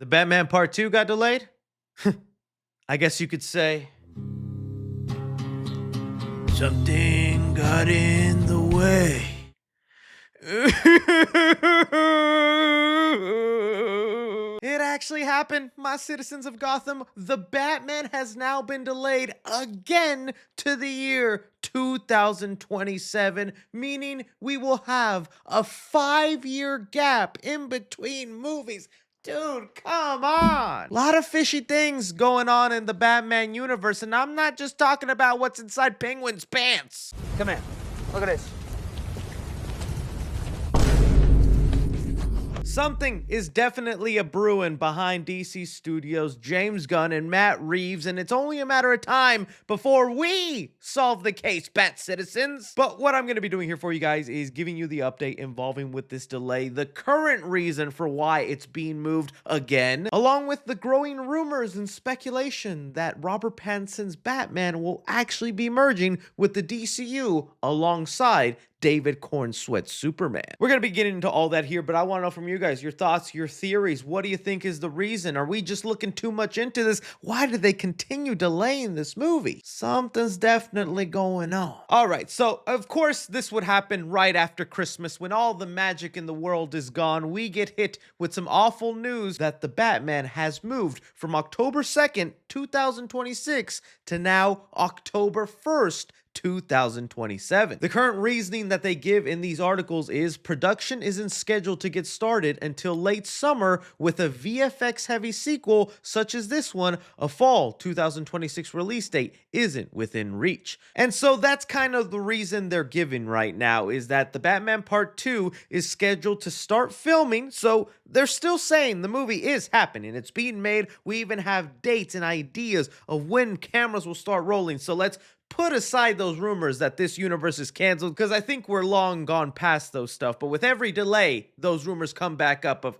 The Batman Part 2 got delayed? I guess you could say something got in the way. It actually happened, my citizens of Gotham. The Batman has now been delayed again to the year 2027, meaning we will have a 5-year gap in between movies. Dude, come on. A lot of fishy things going on in the Batman universe, and I'm not just talking about what's inside Penguin's pants. Come here. Look at this. Something is definitely a brewing behind DC Studios, James Gunn, and Matt Reeves, and it's only a matter of time before we solve the case, Bat Citizens. But what I'm going to be doing here for you guys is giving you the update involving with this delay, the current reason for why it's being moved again, along with the growing rumors and speculation that Robert Pattinson's Batman will actually be merging with the DCU alongside David Cornsweet's Superman. We're going to be getting into all that here, but I want to know from you guys, your thoughts, your theories. What do you think is the reason? Are we just looking too much into this? Why do they continue delaying this movie? Something's definitely going on. All right, so of course this would happen right after Christmas when all the magic in the world is gone. We get hit with some awful news that the Batman has moved from October 2nd, 2026 to now October 1st, 2027. The current reasoning that they give in these articles is production isn't scheduled to get started until late summer, with a VFX heavy sequel such as this one. A fall 2026 release date isn't within reach. And so that's kind of the reason they're giving right now, is that the Batman Part 2 is scheduled to start filming. So they're still saying the movie is happening. It's being made. We even have dates and ideas of when cameras will start rolling. So let's put aside those rumors that this universe is canceled, because I think we're long gone past those stuff. But with every delay, those rumors come back up of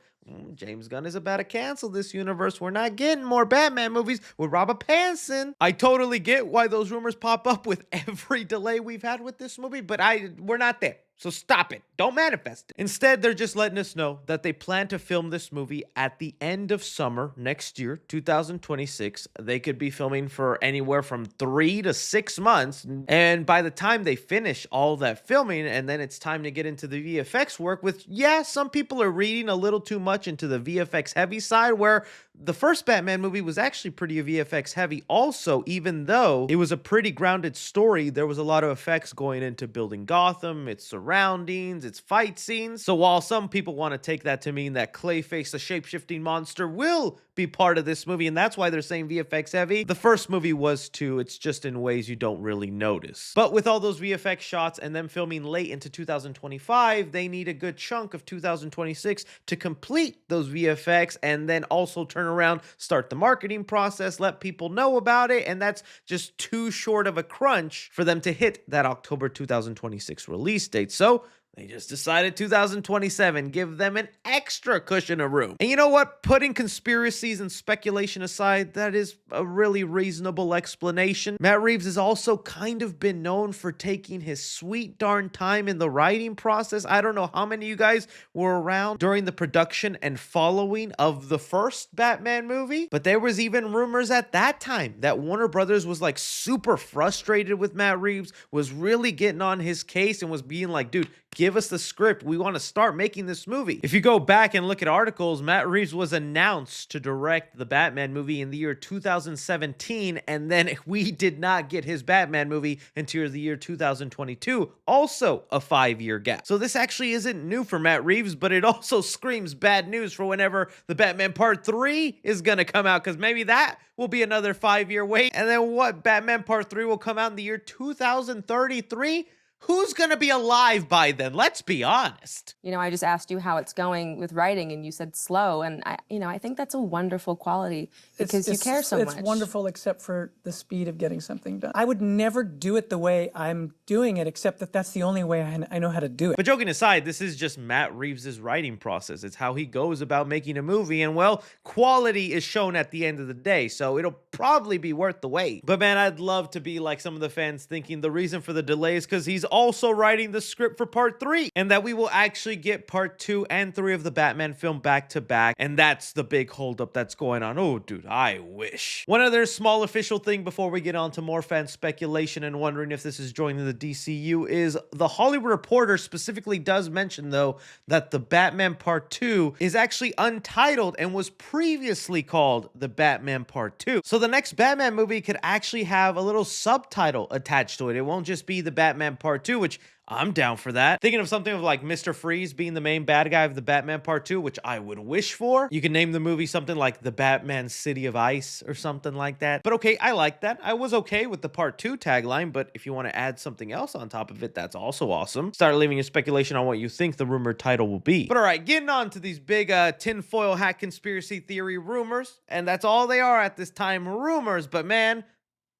James Gunn is about to cancel this universe. We're not getting more Batman movies with Robert Pattinson. I totally get why those rumors pop up with every delay we've had with this movie, but we're not there. So stop it. Don't manifest it. Instead, they're just letting us know that they plan to film this movie at the end of summer next year, 2026. They could be filming for anywhere from 3 to 6 months. And by the time they finish all that filming, and then it's time to get into the VFX work, with, yeah, some people are reading a little too much into the VFX heavy side, where the first Batman movie was actually pretty VFX heavy also. Even though it was a pretty grounded story, there was a lot of effects going into building Gotham, its surroundings, its fight scenes. So while some people want to take that to mean that Clayface, the shape-shifting monster, will be part of this movie, and that's why they're saying VFX heavy, the first movie was too. It's just in ways you don't really notice. But with all those VFX shots and them filming late into 2025, they need a good chunk of 2026 to complete those VFX, and then also turn around, start the marketing process, let people know about it, and that's just too short of a crunch for them to hit that October 2026 release date. So they just decided 2027, give them an extra cushion of room. And you know what? Putting conspiracies and speculation aside, that is a really reasonable explanation. Matt Reeves has also kind of been known for taking his sweet darn time in the writing process. I don't know how many of you guys were around during the production and following of the first Batman movie, but there was even rumors at that time that Warner Brothers was like super frustrated with Matt Reeves, was really getting on his case, and was being like, dude, give us the script. We want to start making this movie. If you go back and look at articles, Matt Reeves was announced to direct the Batman movie in the year 2017, and then we did not get his Batman movie until the year 2022, also a 5-year gap. So this actually isn't new for Matt Reeves, but it also screams bad news for whenever the Batman Part 3 is going to come out, because maybe that will be another 5-year wait. And then what? Batman Part 3 will come out in the year 2033? Who's going to be alive by then? Let's be honest. You know, I just asked you how it's going with writing, and you said slow. And I think that's a wonderful quality, because you care so much. It's wonderful, except for the speed of getting something done. I would never do it the way I'm doing it, except that that's the only way I know how to do it. But joking aside, this is just Matt Reeves' writing process. It's how he goes about making a movie. And well, quality is shown at the end of the day, so it'll probably be worth the wait. But man, I'd love to be like some of the fans thinking the reason for the delay is because he's also writing the script for part 3, and that we will actually get part 2 and 3 of the Batman film back to back. And that's the big holdup that's going on. Oh, dude, I wish. One other small official thing before we get on to more fan speculation and wondering if this is joining the DCU is the Hollywood Reporter specifically does mention, though, that the Batman Part 2 is actually untitled and was previously called the Batman Part 2. So the next Batman movie could actually have a little subtitle attached to it. It won't just be the Batman Part 2, which I'm down for that. Thinking of something of like Mr. Freeze being the main bad guy of the Batman Part 2, which I would wish for. You can name the movie something like The Batman City of Ice or something like that. But okay, I like that. I was okay with the Part 2 tagline, but if you want to add something else on top of it, that's also awesome. Start leaving your speculation on what you think the rumored title will be. But all right, getting on to these big tinfoil hat conspiracy theory rumors, and that's all they are at this time, rumors, but man,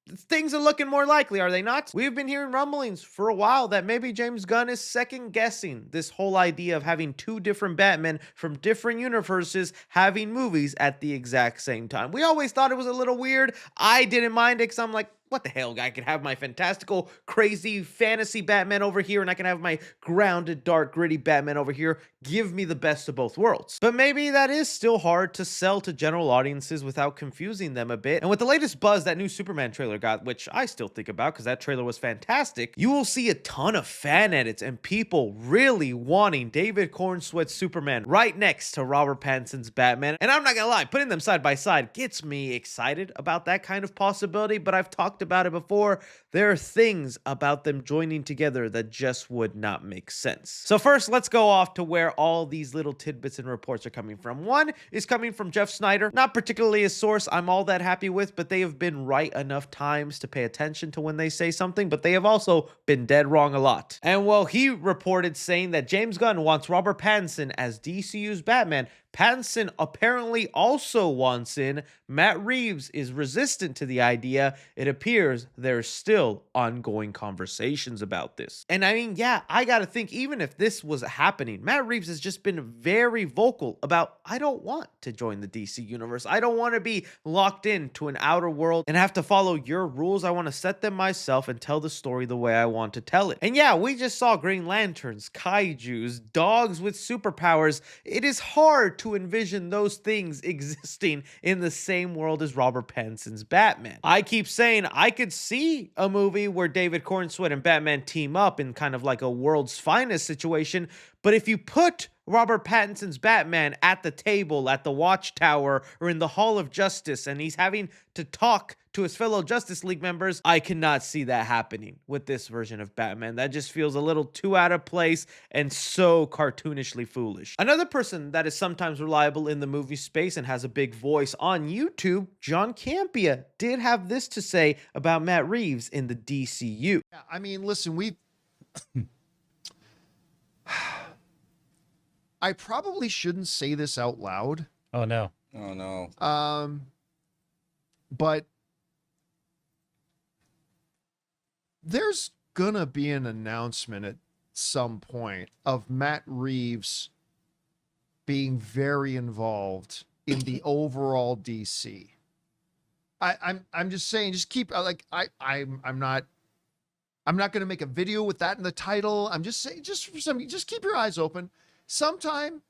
things are looking more likely, are they not? We've been hearing rumblings for a while that maybe James Gunn is second guessing this whole idea of having 2 different Batmen from different universes having movies at the exact same time. We always thought it was a little weird. I didn't mind it because I'm like, what the hell? I could have my fantastical, crazy fantasy Batman over here, and I can have my grounded, dark, gritty Batman over here. Give me the best of both worlds. But maybe that is still hard to sell to general audiences without confusing them a bit. And with the latest buzz that new Superman trailer got, which I still think about because that trailer was fantastic, you will see a ton of fan edits and people really wanting David Cornsweet's Superman right next to Robert Pattinson's Batman. And I'm not gonna lie, putting them side by side gets me excited about that kind of possibility, but I've talked about it before. There are things about them joining together that just would not make sense. So first, let's go off to where all these little tidbits and reports are coming from. One is coming from Jeff Snyder, not particularly a source I'm all that happy with, but they have been right enough times to pay attention to when they say something, but they have also been dead wrong a lot. And well, he reported saying that James Gunn wants Robert Pattinson as DCU's Batman. Pattinson apparently also wants in. Matt Reeves is resistant to the idea. It appears there's still ongoing conversations about this. And I mean, yeah, I gotta think, even if this was happening, Matt Reeves has just been very vocal about, I don't want to join the DC universe. I don't want to be locked into an outer world and have to follow your rules. I want to set them myself and tell the story the way I want to tell it. And yeah, we just saw Green Lanterns, kaijus, dogs with superpowers. It is hard to envision those things existing in the same world as Robert Pattinson's Batman. I keep saying I could see a movie where David Cornsweet and Batman team up in kind of like a world's finest situation, but if you put Robert Pattinson's Batman at the table, at the Watchtower, or in the Hall of Justice, and he's having to talk to his fellow Justice League members, I cannot see that happening with this version of Batman. That just feels a little too out of place and so cartoonishly foolish. Another person that is sometimes reliable in the movie space and has a big voice on YouTube, John Campea, did have this to say about Matt Reeves in the DCU. Yeah, I mean, listen, I probably shouldn't say this out loud. Oh no. Oh no. But there's gonna be an announcement at some point of Matt Reeves being very involved in the overall DC. I'm just saying, just keep I'm not gonna make a video with that in the title. I'm just saying, just keep your eyes open. Sometime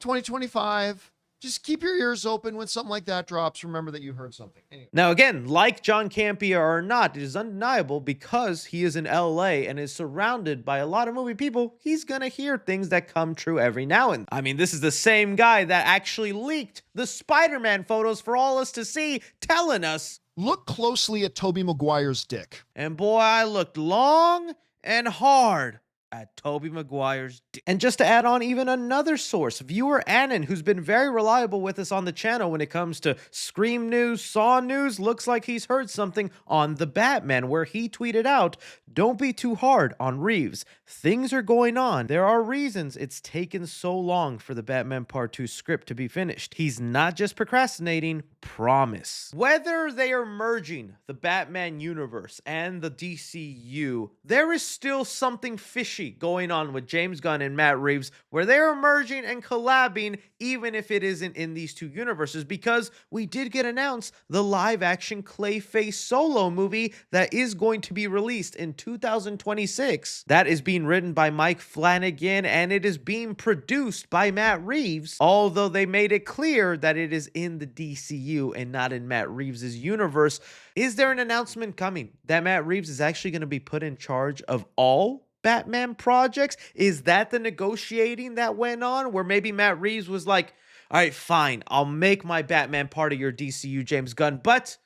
2025, just keep your ears open when something like that drops. Remember that you heard something. Anyway. Now, again, like John Campea or not, it is undeniable because he is in LA and is surrounded by a lot of movie people, he's gonna hear things that come true every now and then. I mean, this is the same guy that actually leaked the Spider-Man photos for all us to see, telling us, look closely at Tobey Maguire's dick. And boy, I looked long and hard at Tobey Maguire's dick. And just to add on even another source, viewer Annan, who's been very reliable with us on the channel when it comes to Scream news, Saw news, looks like he's heard something on The Batman, where he tweeted out, don't be too hard on Reeves. Things are going on. There are reasons it's taken so long for the Batman Part 2 script to be finished. He's not just procrastinating, promise. Whether they are merging the Batman universe and the DCU, there is still something fishy going on with James Gunn and Matt Reeves, where they're merging and collabing, even if it isn't in these two universes, because we did get announced the live-action Clayface solo movie that is going to be released in 2026. That is being written by Mike Flanagan, and it is being produced by Matt Reeves, although they made it clear that it is in the DCU and not in Matt Reeves' universe. Is there an announcement coming that Matt Reeves is actually going to be put in charge of all Batman projects? Is that the negotiating that went on, where maybe Matt Reeves was like, all right, fine, I'll make my Batman part of your DCU, James Gunn, but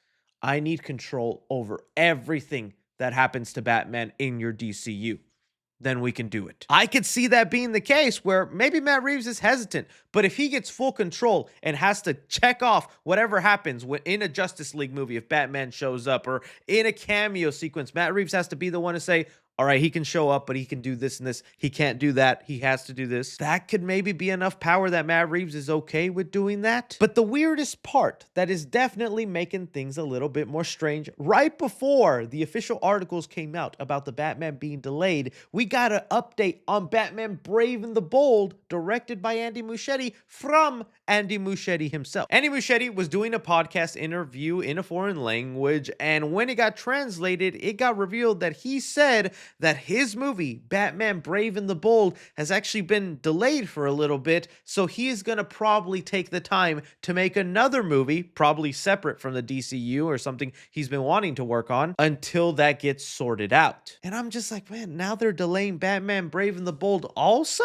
I need control over everything that happens to Batman in your DCU. Then we can do it. I could see that being the case, where maybe Matt Reeves is hesitant, but if he gets full control and has to check off whatever happens in a Justice League movie, if Batman shows up, or in a cameo sequence, Matt Reeves has to be the one to say, all right, he can show up, but he can do this and this. He can't do that. He has to do this. That could maybe be enough power that Matt Reeves is okay with doing that. But the weirdest part that is definitely making things a little bit more strange, right before the official articles came out about the Batman being delayed, we got an update on Batman Brave and the Bold, directed by Andy Muschietti, from Andy Muschietti himself. Andy Muschietti was doing a podcast interview in a foreign language, and when it got translated, it got revealed that he said that his movie, Batman Brave and the Bold, has actually been delayed for a little bit, so he is going to probably take the time to make another movie, probably separate from the DCU or something he's been wanting to work on, until that gets sorted out. And I'm just like, man, now they're delaying Batman Brave and the Bold also?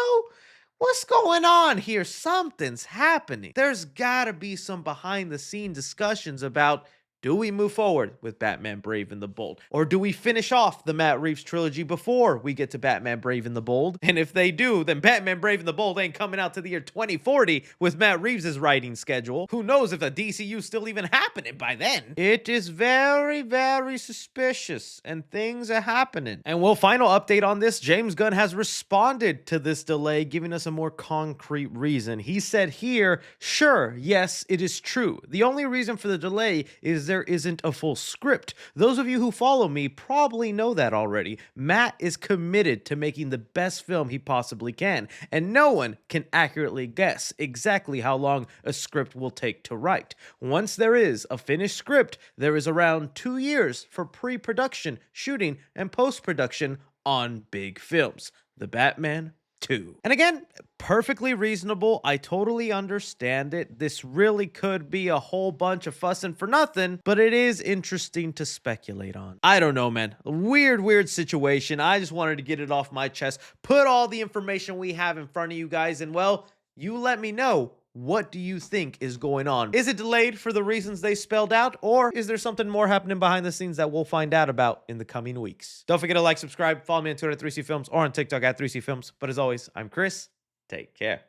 What's going on here? Something's happening. There's gotta be some behind the scenes discussions about, do we move forward with Batman Brave and the Bold? Or do we finish off the Matt Reeves trilogy before we get to Batman Brave and the Bold? And if they do, then Batman Brave and the Bold ain't coming out to the year 2040 with Matt Reeves' writing schedule. Who knows if the DCU's still even happening by then? It is very, very suspicious, and things are happening. And well, final update on this, James Gunn has responded to this delay, giving us a more concrete reason. He said here, sure, yes, it is true. The only reason for the delay is there isn't a full script. Those of you who follow me probably know that already. Matt is committed to making the best film he possibly can, and no one can accurately guess exactly how long a script will take to write. Once there is a finished script, there is around 2 years for pre-production, shooting, and post-production on big films. The Batman 2. And again, perfectly reasonable. I totally understand it. This really could be a whole bunch of fussing for nothing, but it is interesting to speculate on. I don't know, man. Weird situation. I just wanted to get it off my chest, put all the information we have in front of you guys, and well, you let me know. What do you think is going on? Is it delayed for the reasons they spelled out, or is there something more happening behind the scenes that we'll find out about in the coming weeks? Don't forget to like, subscribe, follow me on Twitter at 3C Films or on TikTok at 3C Films. But as always, I'm Chris. Take care.